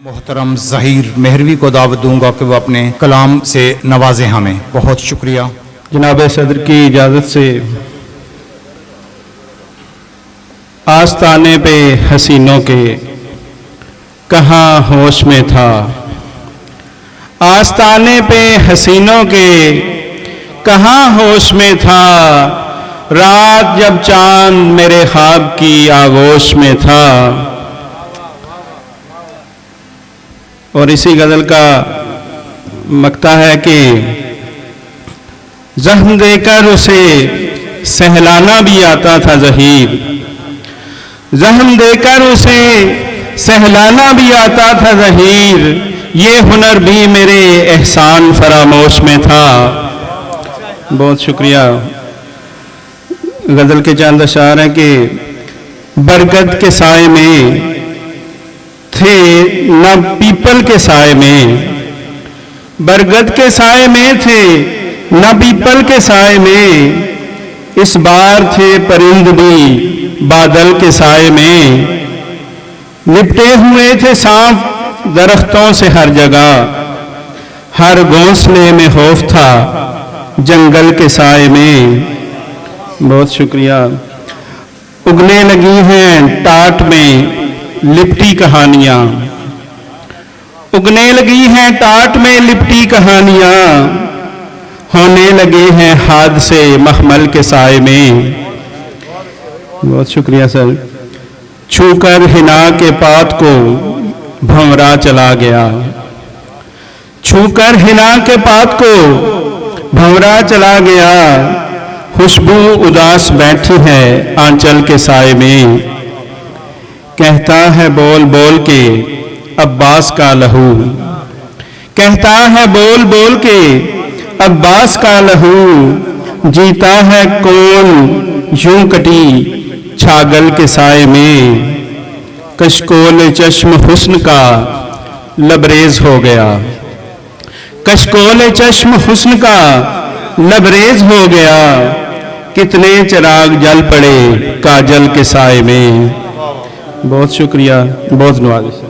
मोहतरम ज़हीर मेहरवी को दावत दूंगा कि वह अपने कलाम से नवाजें हमें। बहुत शुक्रिया। जनाब सदर की इजाज़त से आस्ताने पे हसीनों के कहाँ होश में था, आस्ताने पे हसीनों के कहाँ होश में था, रात जब चांद मेरे ख्वाब की आगोश में था। और इसी गज़ल का मकता है कि ज़ख्म देकर उसे सहलाना भी आता था ज़हीर, ज़ख्म देकर उसे सहलाना भी आता था ज़हीर, ये हुनर भी मेरे एहसान फरामोश में था। बहुत शुक्रिया। गज़ल के चंद अशार हैं कि बरगद के साए में थे न पीपल के साए में, बरगद के साए में थे न पीपल के साए में, इस बार थे परिंद भी बादल के साए में, लिपटे हुए थे सांप दरख्तों से हर जगह, हर घोंसले में खौफ था जंगल के साए में। बहुत शुक्रिया। उगने लगी हैं टाट में लिपटी कहानियां, उगने लगी हैं टाट में लिपटी कहानियां, होने लगे हैं हादसे महमल के साए में। बहुत शुक्रिया सर। छूकर हिना के पात को भंवरा चला गया, छूकर हिना के पात को भंवरा चला गया, खुशबू उदास बैठी है आंचल के साए में, कहता है बोल बोल के अब्बास का लहू, कहता है बोल बोल के अब्बास का लहू, जीता है कौन यूं कटी छागल के साए में, कशकोल चश्म हुस्न का लबरेज हो गया, कशकोल चश्म हुस्न का लबरेज हो गया, कितने चिराग जल पड़े काजल के साए में। बहुत शुक्रिया, बहुत नवाज़िश है।